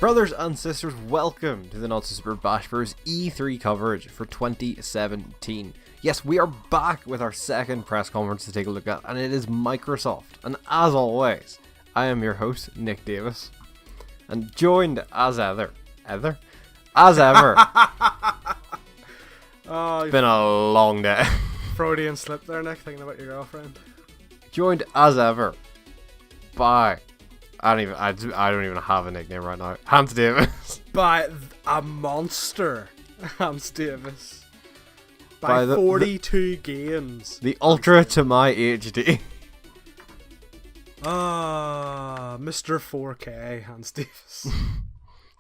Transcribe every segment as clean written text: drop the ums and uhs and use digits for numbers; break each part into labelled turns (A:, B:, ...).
A: Brothers and sisters, welcome to the Not So Super Bash Bros E3 coverage for 2017. Yes, we are back with our second press conference to take a look at, and it is Microsoft. And as always, I am your host, Nick Davis, and joined as ever. It's been a long day.
B: Freudian slip there, Nick, thinking about your girlfriend.
A: Joined as ever by... I don't even have a nickname right now. Hans Davis.
B: By a monster, Hans Davis. By 42 games.
A: The ultra to my HD.
B: Mr. 4K, Hans Davis.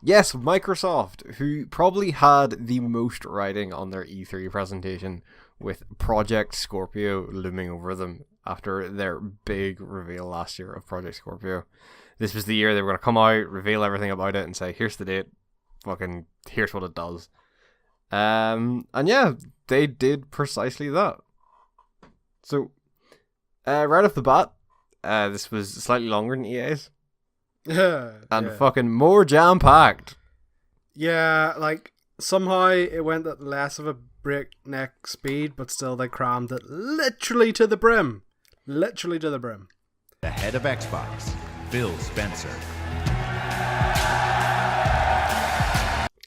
A: Yes, Microsoft, who probably had the most writing on their E3 presentation, with Project Scorpio looming over them after their big reveal last year of Project Scorpio. This was the year they were going to come out, reveal everything about it, and say, here's the date, fucking, here's what it does. And yeah, they did precisely that. So, right off the bat, this was slightly longer than EA's. And fucking more jam-packed.
B: Yeah, like, somehow it went at less of a breakneck speed, but still they crammed it literally to the brim. Literally to the brim.
C: The head of Xbox, Phil Spencer.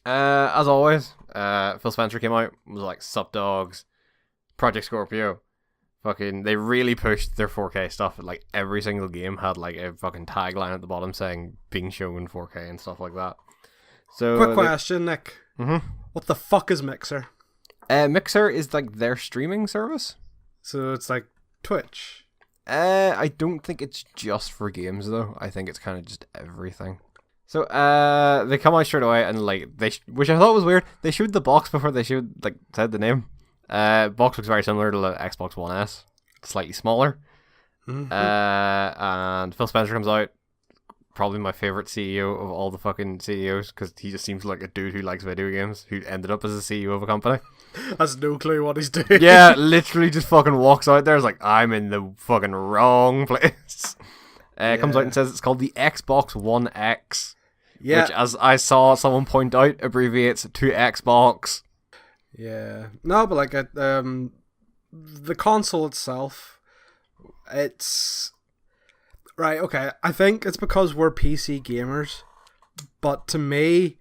A: As always, Phil Spencer came out, was like, sup dogs, Project Scorpio. Fucking, they really pushed their 4K stuff. Like, every single game had like a fucking tagline at the bottom saying being shown in 4K and stuff like that. So,
B: quick question, Nick.
A: Mm-hmm.
B: What the fuck is Mixer?
A: Mixer is like their streaming service.
B: So it's like Twitch.
A: I don't think it's just for games though. I think it's kind of just everything. So they come out straight away and like which I thought was weird. They showed the box before they said the name. Box looks very similar to the Xbox One S, slightly smaller. Mm-hmm. And Phil Spencer comes out, probably my favorite CEO of all the fucking CEOs, because he just seems like a dude who likes video games, who ended up as a CEO of a company.
B: Has no clue what he's doing.
A: Yeah, literally just fucking walks out there. It's like, I'm in the fucking wrong place. Comes out and says it's called the Xbox One X. Yeah. Which, as I saw someone point out, abbreviates to Xbox.
B: Yeah. No, but like, the console itself, it's... Right, okay. I think it's because we're PC gamers, but to me,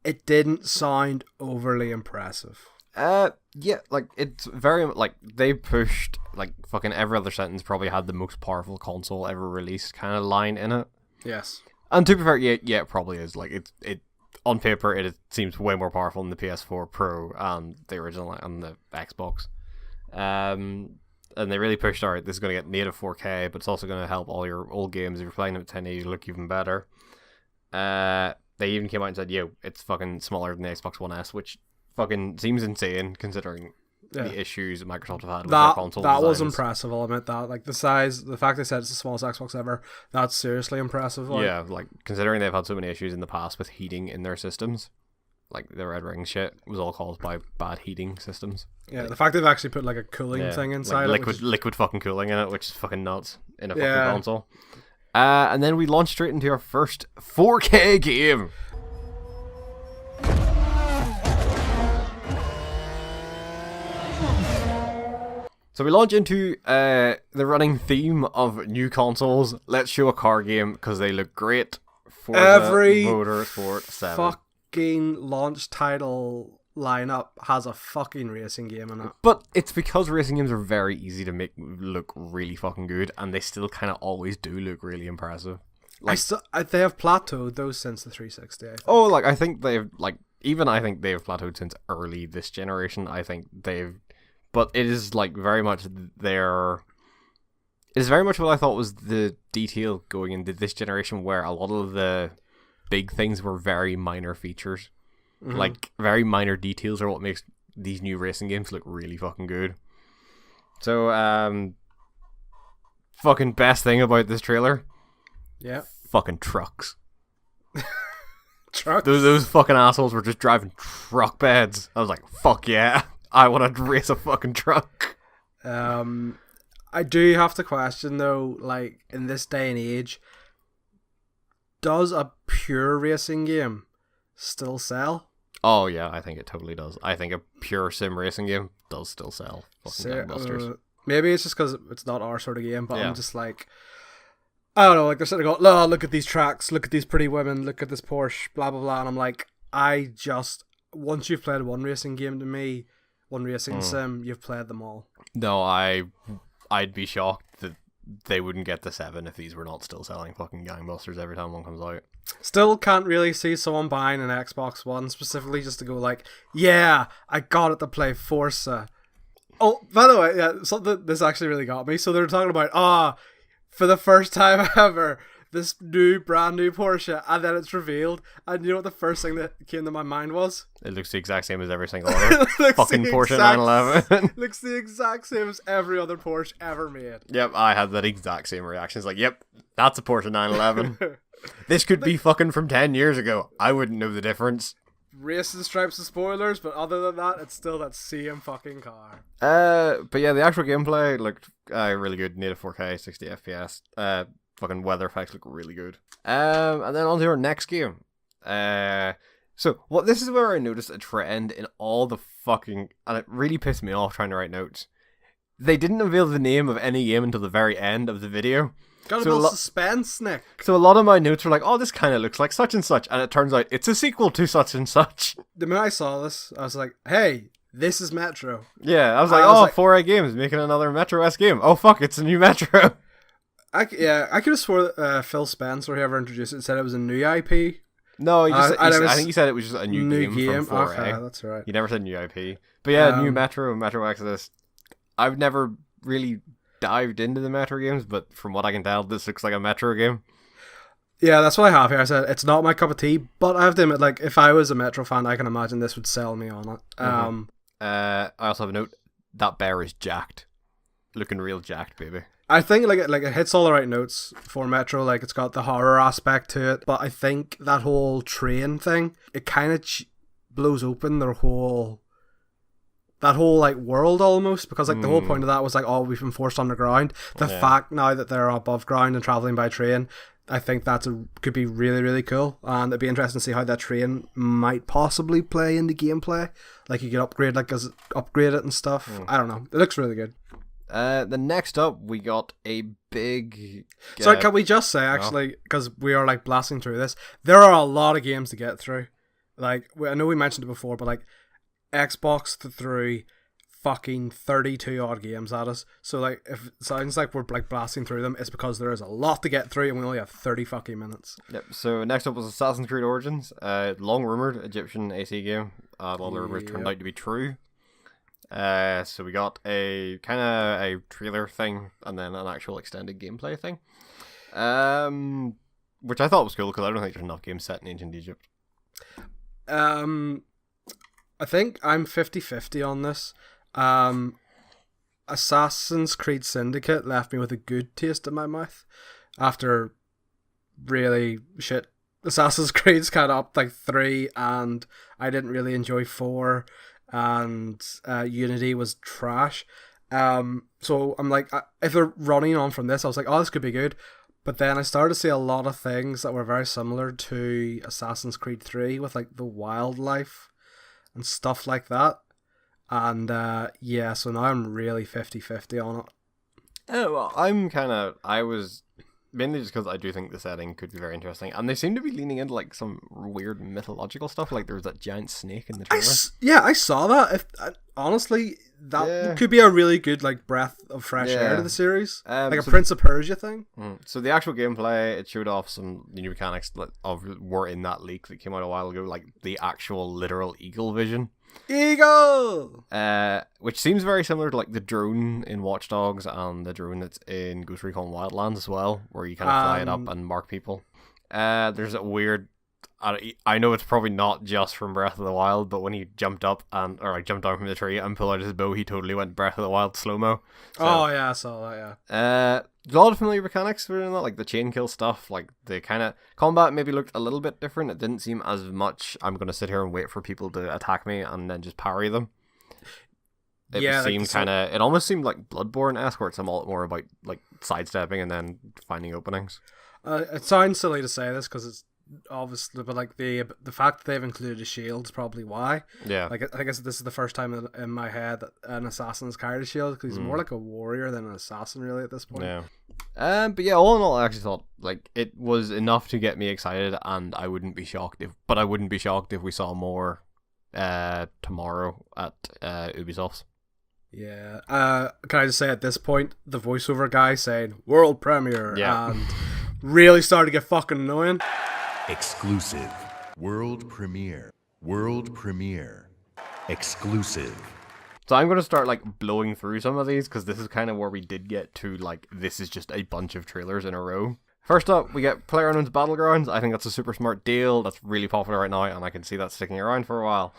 B: it didn't sound overly impressive.
A: Yeah, like, it's very, like, they pushed, like, fucking every other sentence probably had the most powerful console ever released kind of line in it.
B: Yes.
A: And to be fair, yeah, it probably is. Like, it on paper, it seems way more powerful than the PS4 Pro and the original, and the Xbox. And they really pushed, alright, this is going to get native 4K, but it's also going to help all your old games, if you're playing them at 1080, look even better. They even came out and said, yo, it's fucking smaller than the Xbox One S, which fucking seems insane, considering the issues Microsoft have had with their console designs.
B: That was impressive, I'll admit that. Like, the size, the fact they said it's the smallest Xbox ever, that's seriously impressive. Like.
A: Yeah, like, considering they've had so many issues in the past with heating in their systems. Like, the Red Ring shit was all caused by bad heating systems.
B: Yeah, the fact they've actually put, like, a cooling thing inside
A: like liquid fucking cooling in it, which is fucking nuts in a fucking console. And then we launched straight into our first 4K game. So we launch into the running theme of new consoles. Let's show a car game, because they look great. Forza
B: Every
A: Motorsport 7.
B: Fucking launch title lineup has a fucking racing game in it.
A: But it's because racing games are very easy to make look really fucking good, and they still kind of always do look really impressive. Like,
B: they have plateaued those since the 360. I think.
A: Oh, like, I think they've, like, even I think they've plateaued since early this generation. I think they've, but it is like very much their. It's very much what I thought was the detail going into this generation, where a lot of the big things were very minor features. Mm-hmm. Like, very minor details are what makes these new racing games look really fucking good. So, fucking best thing about this trailer?
B: Yeah.
A: Fucking trucks.
B: Trucks?
A: Those fucking assholes were just driving truck beds. I was like, fuck yeah. I want to race a fucking truck.
B: I do have to question, though, like, in this day and age, does a pure racing game still sell?
A: Oh yeah, I think it totally does. I think a pure sim racing game does still sell. Fucking gangbusters.
B: Maybe it's just because it's not our sort of game, but
A: Yeah.
B: I'm just like, I don't know, like they're sitting there going, oh, look at these tracks, look at these pretty women, look at this Porsche, blah, blah, blah. And I'm like, once you've played one racing game to me, one racing sim, you've played them all.
A: No, I'd be shocked that they wouldn't get the 7 if these were not still selling fucking gangbusters every time one comes out.
B: Still can't really see someone buying an Xbox One specifically just to go like, yeah, I got it to play Forza. Oh, by the way, yeah, something this actually really got me. So they're talking about, for the first time ever, this brand new Porsche, and then it's revealed, and you know what the first thing that came to my mind was?
A: It looks the exact same as every single other
B: Looks
A: fucking
B: the
A: Porsche
B: exact-
A: 911.
B: Looks the exact same as every other Porsche ever made.
A: Yep, I had that exact same reaction. It's like, yep, that's a Porsche 911. This could be fucking from 10 years ago. I wouldn't know the difference.
B: Racing stripes and spoilers, but other than that, it's still that same fucking car.
A: But yeah, the actual gameplay looked really good. Native 4K, 60 FPS. Fucking weather effects look really good. And then on to our next game. This is where I noticed a trend in all the fucking, and it really pissed me off trying to write notes. They didn't unveil the name of any game until the very end of the video.
B: Got a
A: So
B: bit of suspense, Nick.
A: So a lot of my notes were like, oh, this kind of looks like such and such, and it turns out it's a sequel to such and such.
B: The minute I saw this, I was like, hey, this is Metro.
A: Yeah, I was like, 4A Games making another Metro-esque game. Oh fuck, it's a new Metro.
B: I could have swore that Phil Spencer, whoever introduced it, said it was a new IP.
A: No, I think he said it was just a new game from 4A.
B: Okay, that's right.
A: He never said new IP. But yeah, new Metro Exodus. I've never really dived into the Metro games, but from what I can tell, this looks like a Metro game.
B: Yeah, that's what I have here. I said it's not my cup of tea, but I have to admit, like, if I was a Metro fan, I can imagine this would sell me on it.
A: I also have a note. That bear is jacked. Looking real jacked, baby.
B: I think like it hits all the right notes for Metro. Like, it's got the horror aspect to it, but I think that whole train thing, it kind of blows open that whole like world almost, because like the whole point of that was like, oh, we've been forced underground. The fact now that they're above ground and traveling by train, I think could be really, really cool, and it'd be interesting to see how that train might possibly play into gameplay. Like, you could upgrade it and stuff. I don't know. It looks really good.
A: The next up, we got a big...
B: Sorry, can we just say, actually, because we are like blasting through this, there are a lot of games to get through. Like, I know we mentioned it before, but like, Xbox threw fucking 32 odd games at us. So like, if it sounds like we're like blasting through them, it's because there is a lot to get through and we only have 30 fucking minutes.
A: Yep. So next up was Assassin's Creed Origins, long rumored Egyptian AC game. A lot of the rumors turned out to be true. So we got a kind of a trailer thing and then an actual extended gameplay thing, which I thought was cool because I don't think there's enough games set in ancient Egypt.
B: I think I'm 50-50 on this. Assassin's Creed Syndicate left me with a good taste in my mouth after really shit Assassin's Creed's kind of up like 3, and I didn't really enjoy 4, and Unity was trash. So I'm like, if they're running on from this, I was like, oh, this could be good. But then I started to see a lot of things that were very similar to Assassin's Creed 3 with like the wildlife and stuff like that. And so now I'm really 50-50 on it.
A: Oh, well, I was mainly just because I do think the setting could be very interesting, and they seem to be leaning into like some weird mythological stuff. Like there was that giant snake in the trailer.
B: I saw that. Honestly, that could be a really good like breath of fresh air to the series, like a Prince of Persia thing.
A: So the actual gameplay, it showed off some new mechanics that were in that leak that came out a while ago, like the actual literal eagle vision.
B: Eagle!
A: Which seems very similar to like the drone in Watch Dogs and the drone that's in Ghost Recon Wildlands as well, where you kind of fly it up and mark people. There's a weird... I know it's probably not just from Breath of the Wild, but when he jumped up jumped down from the tree and pulled out his bow, he totally went Breath of the Wild slow-mo. So,
B: I saw that, yeah.
A: There's a lot of familiar mechanics within that, like the chain kill stuff, like the kind of combat maybe looked a little bit different. It didn't seem as much, I'm going to sit here and wait for people to attack me and then just parry them. It almost seemed like Bloodborne-esque, where it's a lot more about like sidestepping and then finding openings.
B: It sounds silly to say this because it's obviously, but like the fact that they've included a shield is probably why.
A: Yeah.
B: Like I guess this is the first time in my head that an assassin's carried a shield, because he's more like a warrior than an assassin really at this point.
A: Yeah. But yeah, all in all, I actually thought like it was enough to get me excited, and I wouldn't be shocked if we saw more tomorrow at Ubisoft's.
B: Yeah. Can I just say at this point, the voiceover guy saying world premiere and really started to get fucking annoying.
C: Exclusive. World premiere. World premiere. Exclusive.
A: So I'm going to start like blowing through some of these because this is kind of where we did get to like this is just a bunch of trailers in a row. First up, we get PlayerUnknown's Battlegrounds. I think that's a super smart deal. That's really popular right now, and I can see that sticking around for a while.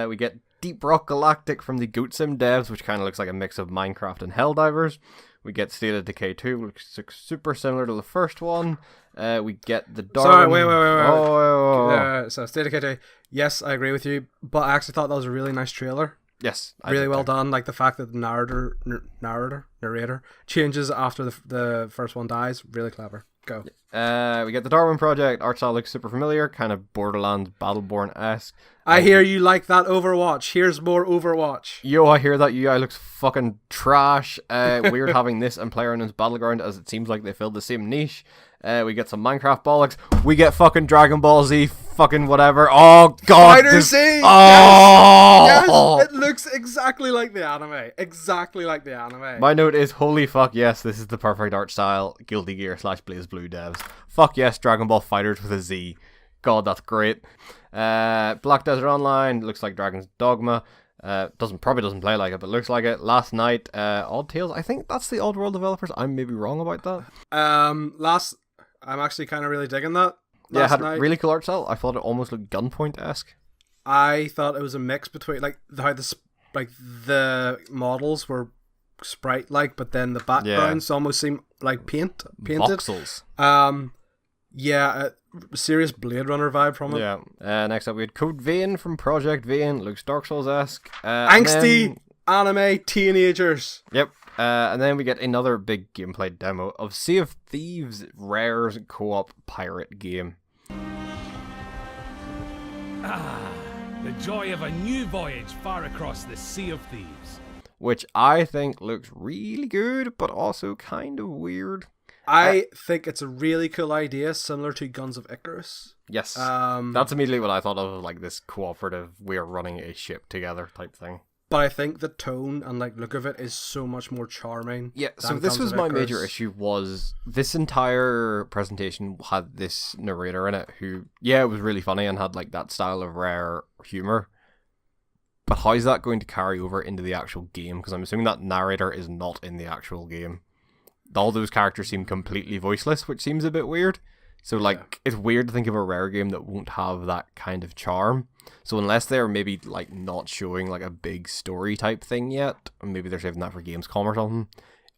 A: We get Deep Rock Galactic from the Goat Sim devs, which kind of looks like a mix of Minecraft and Helldivers. We get State of Decay 2, which looks super similar to the first one. We get the Darwin...
B: Sorry, wait.
A: Oh.
B: So State of Decay 2, yes, I agree with you, but I actually thought that was a really nice trailer.
A: Yes.
B: Really well done. Like the fact that the narrator changes after the first one dies. Really clever. Go.
A: We get the Darwin Project. Art style looks super familiar, kind of Borderlands Battleborn-esque.
B: I hear you like that Overwatch. Here's more Overwatch.
A: Yo, I hear that UI looks fucking trash. Weird having this and PlayerUnknown's Battleground, as it seems like they filled the same niche. We get some Minecraft bollocks. We get fucking Dragon Ball Z fucking whatever. Oh god.
B: Fighter Z!
A: Oh!
B: Yes! It looks exactly like the anime. Exactly like the anime.
A: My note is, holy fuck, yes, this is the perfect art style. Guilty Gear / BlazBlue devs. Fuck yes, Dragon Ball Fighters with a Z. God, that's great. Black Desert Online looks like Dragon's Dogma. Probably doesn't play like it, but looks like it. Last Night, Odd Tales. I think that's the Oddworld developers. I may be wrong about that.
B: I'm actually kind of really digging that.
A: Yeah, it had a really cool art style. I thought it almost looked Gunpoint-esque.
B: I thought it was a mix between like how the models were sprite-like, but then the backgrounds almost seem like painted.
A: Voxels.
B: Serious Blade Runner vibe from it.
A: Yeah. Next up, we had Code Vein from Project Vein. Looks Dark Souls-esque.
B: Angsty anime teenagers.
A: Yep. And then we get another big gameplay demo of Sea of Thieves, Rare's co-op pirate game.
D: The joy of a new voyage far across the Sea of Thieves.
A: Which I think looks really good, but also kind of weird.
B: I think it's a really cool idea, similar to Guns of Icarus.
A: Yes. That's immediately what I thought of, like this cooperative, we're running a ship together type thing.
B: But I think the tone and like look of it is so much more charming.
A: Yeah, so this was my major issue, was this entire presentation had this narrator in it who, yeah, it was really funny and had like that style of Rare humor. But how is that going to carry over into the actual game? Because I'm assuming that narrator is not in the actual game. All those characters seem completely voiceless, which seems a bit weird. So like, it's weird to think of a Rare game that won't have that kind of charm. So unless they're maybe like not showing like a big story type thing yet, or maybe they're saving that for Gamescom or something,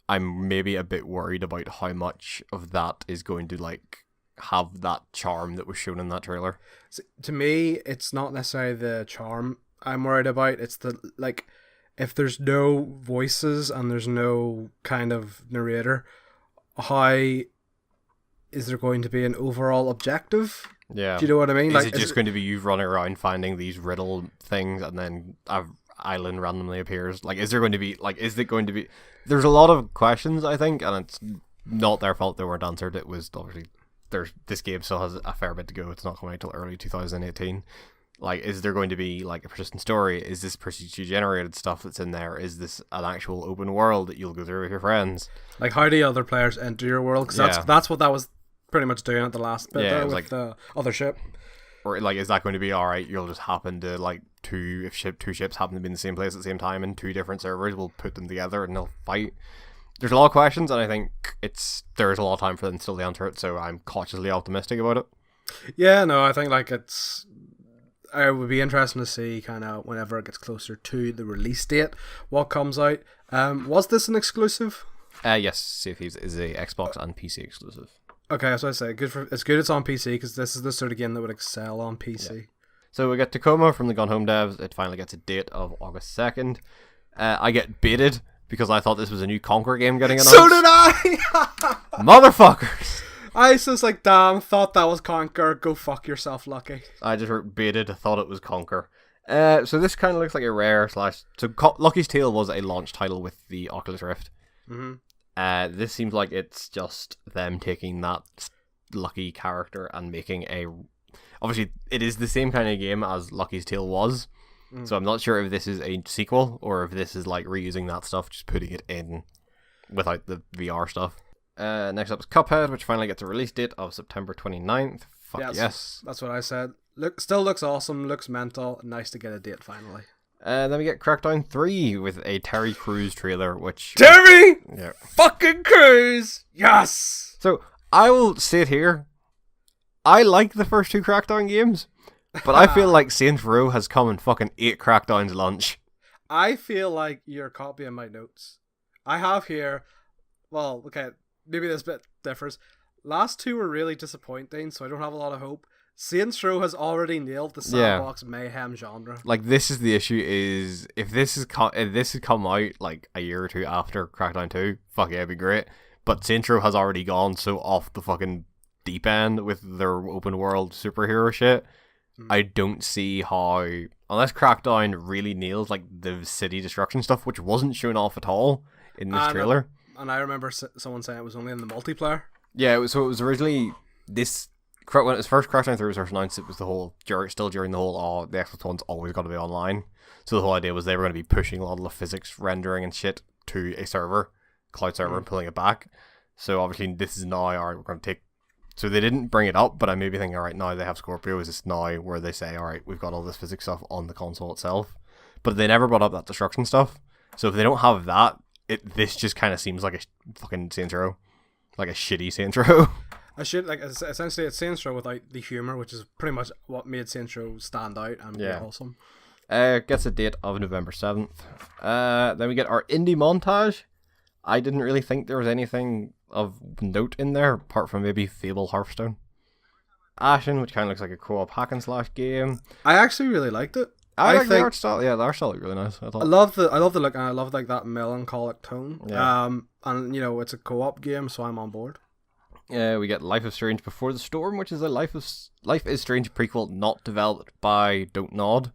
A: I'm maybe a bit worried about how much of that is going to like have that charm that was shown in that trailer.
B: So, to me, it's not necessarily the charm I'm worried about. It's the like, if there's no voices and there's no kind of narrator, how is there going to be an overall objective?
A: Yeah.
B: Do you know what I mean?
A: Is it just going to be you running around finding these riddle things and then an island randomly appears? Like, is it going to be... There's a lot of questions, I think, and it's not their fault they weren't answered. It was obviously... This game still has a fair bit to go. It's not coming out till early 2018. Like, is there going to be like a persistent story? Is this procedurally generated stuff that's in there? Is this an actual open world that you'll go through with your friends?
B: Like, how do other players enter your world? Because that's what that was pretty much doing at the last bit there with like, the other ship. Or
A: like, is that going to be alright? You'll just happen to like two ships happen to be in the same place at the same time in two different servers. We'll put them together and they'll fight. There's a lot of questions, and I think there's a lot of time for them still to answer it. So I'm cautiously optimistic about it.
B: Yeah, no, I think like it would be interesting to see kind of whenever it gets closer to the release date what comes out. Was this an exclusive?
A: Yes, Sea of Thieves is a Xbox and PC exclusive.
B: Okay, that's what I say. It's good it's on PC, because this is the sort of game that would excel on PC. Yeah.
A: So we get Tacoma from the Gone Home devs. It finally gets a date of August 2nd. I get baited because I thought this was a new Conquer game getting announced.
B: So did I!
A: Motherfuckers!
B: I was just like, damn, thought that was Conquer. Go fuck yourself, Lucky.
A: I just wrote baited, thought it was Conquer. So this kind of looks like a rare slash... So Lucky's Tale was a launch title with the Oculus Rift.
B: Mm-hmm.
A: This seems like it's just them taking that Lucky character and making a... Obviously, it is the same kind of game as Lucky's Tale was. So I'm not sure if this is a sequel or if this is like reusing that stuff, just putting it in without the VR stuff. Next up is Cuphead, which finally gets a release date of September 29th. Fuck yes.
B: That's what I said. Still looks awesome, looks mental. Nice to get a date finally.
A: Then we get Crackdown 3 with a Terry Crews trailer, which...
B: Terry!
A: Yeah.
B: Fucking Crews! Yes!
A: So, I will say it here. I like the first 2 Crackdown games, but I feel like Saints Row has come and fucking ate Crackdown's lunch.
B: I feel like you're copying my notes. I have here... Well, okay, maybe this bit differs. Last 2 were really disappointing, so I don't have a lot of hope. Saints Row has already nailed the sandbox mayhem genre.
A: Like, this is the issue, is if this had come out like a year or 2 after Crackdown 2, fuck yeah, it'd be great. But Saints Row has already gone so off the fucking deep end with their open world superhero shit. I don't see how, unless Crackdown really nails like the city destruction stuff, which wasn't shown off at all in this trailer.
B: And I remember someone saying it was only in the multiplayer.
A: Yeah, it was originally this. When it was first Crackdown 3 was first announced, it was the whole, still during the whole, the Xbox One's always got to be online. So the whole idea was they were going to be pushing a lot of the physics rendering and shit to a server, cloud server, and pulling it back. So obviously this is now, alright, we're going to take... So they didn't bring it up, but I may be thinking, alright, now they have Scorpio, is this now where they say, alright, we've got all this physics stuff on the console itself. But they never brought up that destruction stuff. So if they don't have that, this just kind of seems like a fucking Saints Row. Like a shitty Saints Row.
B: Essentially it's Saints Row without the humor, which is pretty much what made Saints Row stand out and be awesome.
A: Gets a date of November 7th. Then we get our indie montage. I didn't really think there was anything of note in there, apart from maybe Fable Hearthstone. Ashen, which kind of looks like a co-op hack and slash game.
B: I actually really liked it.
A: I like the art style. Yeah, the art style looked really nice. I
B: love the look, and I love like that melancholic tone.
A: Yeah.
B: And you know it's a co-op game, so I'm on board.
A: We get Life is Strange Before the Storm, which is a Life is Strange prequel not developed by Don't Nod.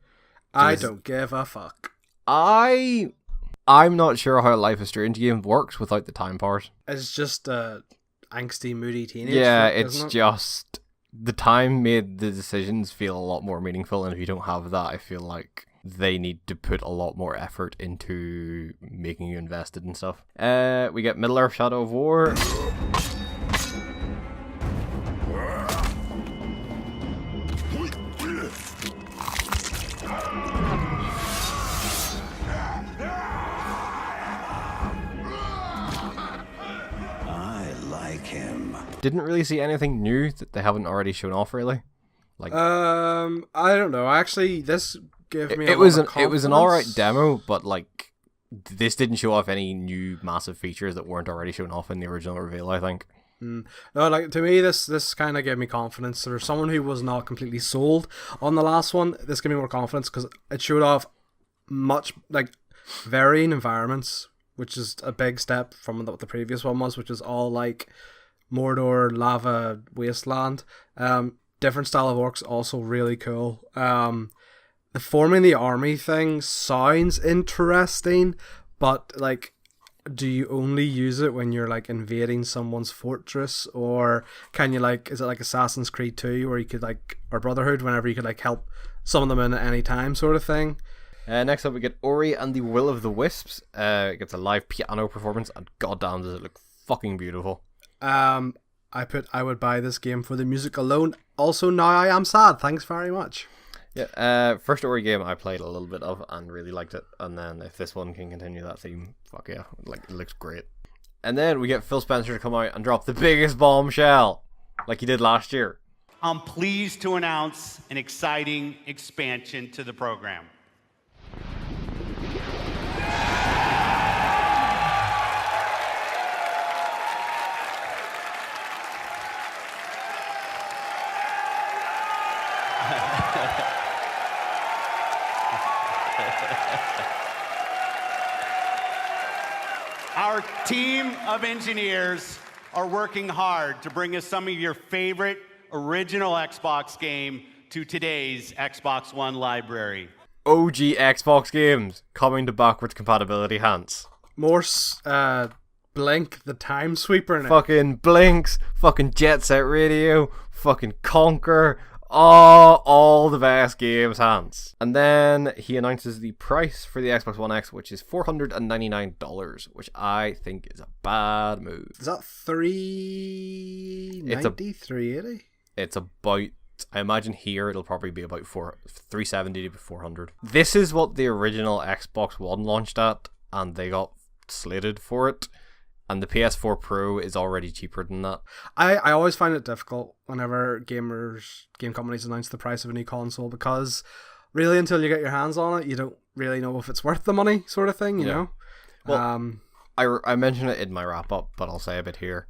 B: I don't give a fuck.
A: I'm not sure how a Life is Strange game works without the time powers.
B: It's just a angsty, moody teenage.
A: Yeah,
B: flick,
A: it's just the time made the decisions feel a lot more meaningful, and if you don't have that, I feel like they need to put a lot more effort into making you invested in stuff. We get Middle-earth Shadow of War. Didn't really see anything new that they haven't already shown off, really. Like,
B: I don't know. Actually, this gave me
A: it was an alright demo, but like this didn't show off any new massive features that weren't already shown off in the original reveal, I think.
B: No, like to me, this kind of gave me confidence. For someone who was not completely sold on the last one, this gave me more confidence because it showed off much like varying environments, which is a big step from what the previous one was, which is all like Mordor, lava, wasteland. Different style of orcs, also really cool. The forming the army thing sounds interesting, but like, do you only use it when you're like invading someone's fortress, or can you like, is it like Assassin's Creed 2 where you could like, or Brotherhood, whenever you could like help summon them in at any time sort of thing?
A: Next up we get Ori and the Will of the Wisps. It gets a live piano performance, and goddamn does it look fucking beautiful.
B: I would buy this game for the music alone. Also, now I am sad. Thanks very much.
A: Yeah. First Ori game I played a little bit of and really liked it. And then if this one can continue that theme, fuck yeah, like it looks great. And then we get Phil Spencer to come out and drop the biggest bombshell, like he did last year.
E: I'm pleased to announce an exciting expansion to the program. Our team of engineers are working hard to bring us some of your favorite original Xbox game to today's Xbox One library.
A: OG Xbox games coming to backwards compatibility hands.
B: More Blink the Time Sweeper in it.
A: Fucking Blinks, fucking Jet Set Radio, fucking Conquer, all the best games, Hans. And then he announces the price for the Xbox One X, which is $499, which I think is a bad move.
B: Is that $390, $380?
A: It's about, I imagine here it'll probably be about $370 to $400. This is what the original Xbox One launched at, and they got slated for it. And the PS4 Pro is already cheaper than that.
B: I always find it difficult whenever game companies announce the price of a new console, because really until you get your hands on it, you don't really know if it's worth the money, sort of thing, you know?
A: Well, I mentioned it in my wrap up, but I'll say a bit here.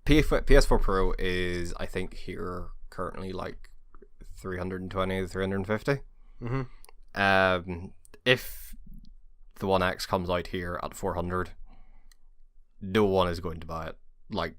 A: PS4 Pro is, I think, here currently like $320 to $350. If the One X comes out here at $400, no one is going to buy it. Like,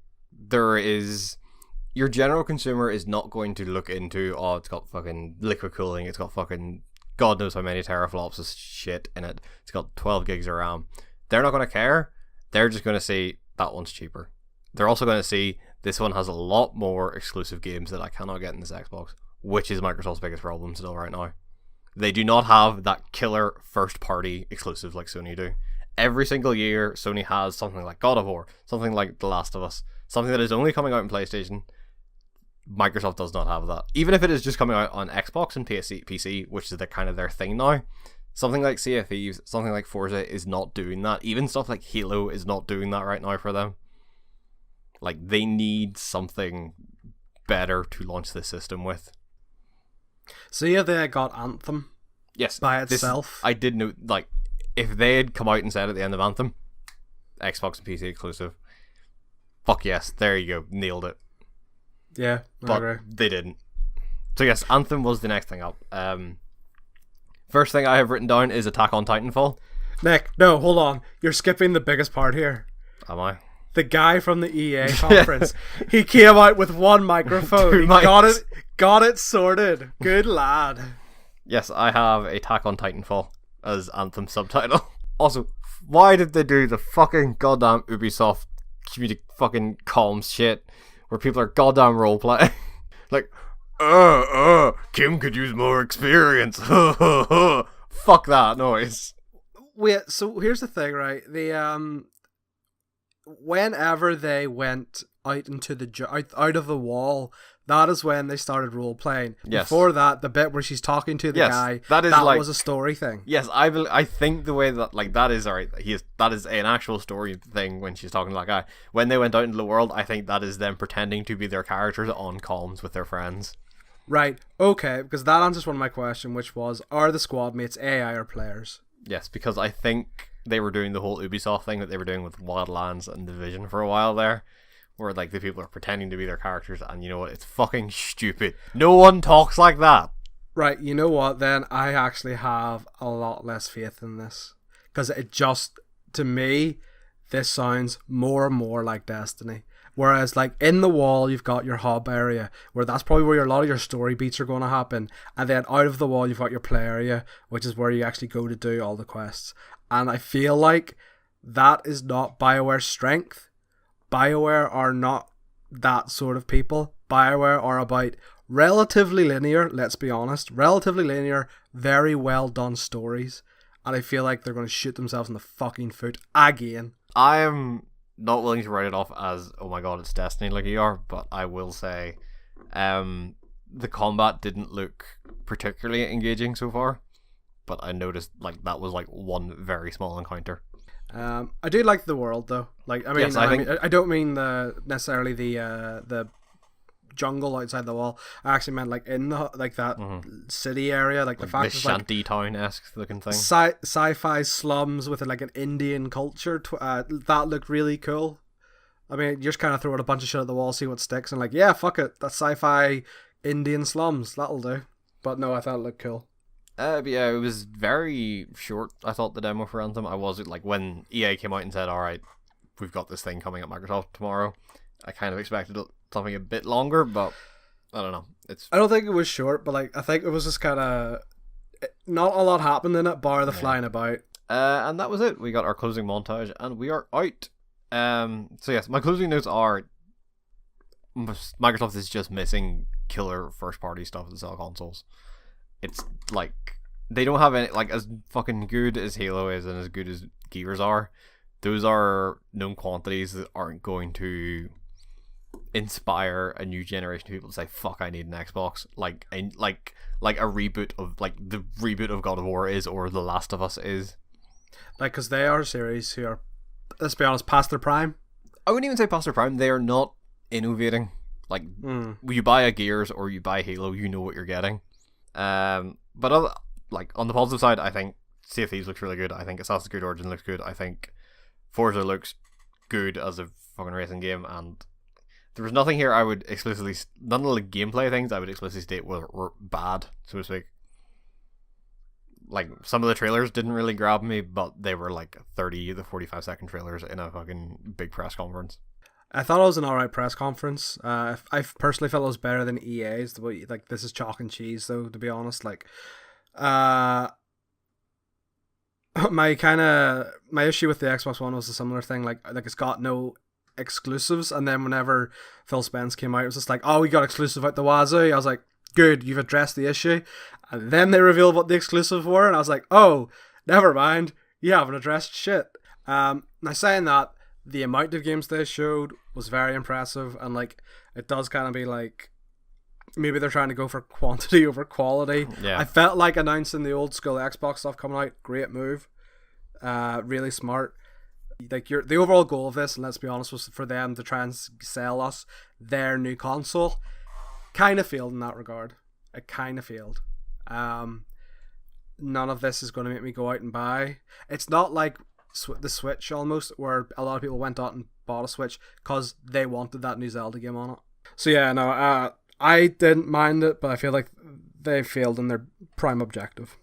A: your general consumer is not going to look into, oh, it's got fucking liquid cooling, it's got fucking God knows how many teraflops of shit in it, it's got 12 gigs of RAM. They're not going to care. They're just going to see that one's cheaper. They're also going to see this one has a lot more exclusive games that I cannot get in this Xbox, which is Microsoft's biggest problem still right now. They do not have that killer first-party exclusive like Sony do. Every single year, Sony has something like God of War, something like The Last of Us, something that is only coming out on PlayStation. Microsoft does not have that. Even if it is just coming out on Xbox and PC, which is kind of their thing now, something like Sea of Thieves, something like Forza is not doing that. Even stuff like Halo is not doing that right now for them. Like, they need something better to launch this system with.
B: So yeah, they got Anthem.
A: Yes,
B: by itself.
A: I did know, like, if they had come out and said at the end of Anthem, Xbox and PC exclusive, fuck yes, there you go, nailed it.
B: Yeah,
A: but they didn't. So yes, Anthem was the next thing up. First thing I have written down is Attack on Titanfall.
B: Nick, no, hold on. You're skipping the biggest part here.
A: Am I?
B: The guy from the EA conference, he came out with one microphone. He got it sorted. Good lad.
A: Yes, I have Attack on Titanfall as Anthem subtitle. Also, why did they do the fucking goddamn Ubisoft fucking comms shit where people are goddamn roleplay? Like, Kim could use more experience. Fuck that noise.
B: Wait, so here's the thing, right? The whenever they went out into out of the wall, that is when they started role playing.
A: Yes.
B: Before that, the bit where she's talking to the guy, that was a story thing.
A: Yes, I think the way that, like, that is alright. That is an actual story thing when she's talking to that guy. When they went out into the world, I think that is them pretending to be their characters on comms with their friends.
B: Right. Okay, because that answers one of my questions, which was, are the squad mates AI or players?
A: Yes, because I think they were doing the whole Ubisoft thing that they were doing with Wildlands and Division for a while there, where like the people are pretending to be their characters, and you know what, it's fucking stupid. No one talks like that.
B: Right, you know what, then I actually have a lot less faith in this, because it just, to me, this sounds more and more like Destiny. Whereas, like, in the wall, you've got your hub area, where that's probably where a lot of your story beats are going to happen. And then out of the wall, you've got your play area, which is where you actually go to do all the quests. And I feel like that is not BioWare's strength. BioWare are not that sort of people. BioWare are about relatively linear, let's be honest, relatively linear, very well done stories. And I feel like they're going to shoot themselves in the fucking foot again.
A: I am not willing to write it off as, oh my god, it's Destiny like you are, but I will say the combat didn't look particularly engaging so far, but I noticed like that was like one very small encounter.
B: I do like the world though. Like, I mean,
A: yes,
B: I don't mean necessarily the jungle outside the wall. I actually meant like in the that city area, like the fact
A: the
B: is,
A: shanty town-esque looking thing.
B: Sci-fi slums with like an Indian culture. That looked really cool. I mean, you just kind of throw out a bunch of shit at the wall, see what sticks, and like, yeah, fuck it, that's sci-fi Indian slums. That'll do. But no, I thought it looked cool.
A: But yeah, it was very short. I thought the demo for Anthem. I was like when EA came out and said, "All right, we've got this thing coming at Microsoft tomorrow. I kind of expected something a bit longer, but I don't know. I
B: don't think it was short, but like I think it was just kind of not a lot happened in it, bar the flying about.
A: And that was it. We got our closing montage, and we are out. So yes, my closing notes are Microsoft is just missing killer first-party stuff to sell consoles. It's like they don't have any, like, as fucking good as Halo is and as good as Gears are. Those are known quantities that aren't going to inspire a new generation of people to say, "Fuck, I need an Xbox." Like a reboot of the reboot of God of War is, or The Last of Us is. Like,
B: because they are a series who are, let's be honest, past their prime.
A: I wouldn't even say past their prime. They are not innovating. Like, you buy a Gears or you buy Halo, you know what you're getting. But on the positive side, I think Sea of Thieves looks really good. I think Assassin's Creed Origins looks good. I think Forza looks good as a fucking racing game, and there was nothing here I would explicitly, none of the gameplay things I would explicitly state were bad, so to speak. Like, some of the trailers didn't really grab me, but they were like 30 to 45 second trailers in a fucking big press conference.
B: I thought it was an alright press conference. I personally felt it was better than EA's. Like, this is chalk and cheese, though, to be honest. Like, my issue with the Xbox One was a similar thing. Like it's got no exclusives, and then whenever Phil Spence came out, it was just like, oh, we got exclusive out the wazoo. I was like, good, you've addressed the issue. And then they revealed what the exclusives were, and I was like, oh, never mind, you haven't addressed shit. Now, saying that, the amount of games they showed was very impressive, and like, it does kind of be like, maybe they're trying to go for quantity over quality.
A: Yeah.
B: I felt like announcing the old school Xbox stuff coming out, great move, really smart. Like, the overall goal of this, and let's be honest, was for them to try and sell us their new console. Kind of failed in that regard. It kind of failed. None of this is going to make me go out and buy. It's not like the Switch almost, where a lot of people went out and bought a Switch because they wanted that new Zelda game on it. So yeah, no, I didn't mind it, but I feel like they failed in their prime objective.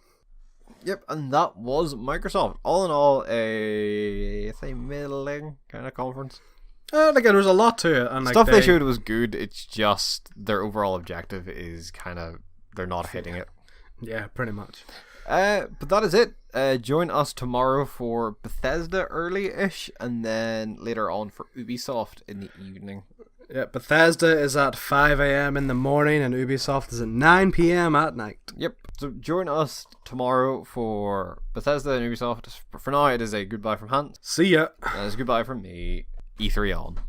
A: Yep, and that was Microsoft. All in all, it's a middling kind of conference.
B: Like, there was a lot to it, and like,
A: stuff they showed was good. It's just their overall objective is kind of, they're not hitting it.
B: Yeah, pretty much.
A: But that is it. Join us tomorrow for Bethesda early-ish, and then later on for Ubisoft in the evening.
B: Yeah, Bethesda is at 5 a.m. in the morning, and Ubisoft is at 9 p.m. at night.
A: Yep. So join us tomorrow for Bethesda and Ubisoft. For now, it is a goodbye from Hans.
B: See ya.
A: And it's goodbye from me. E3 on.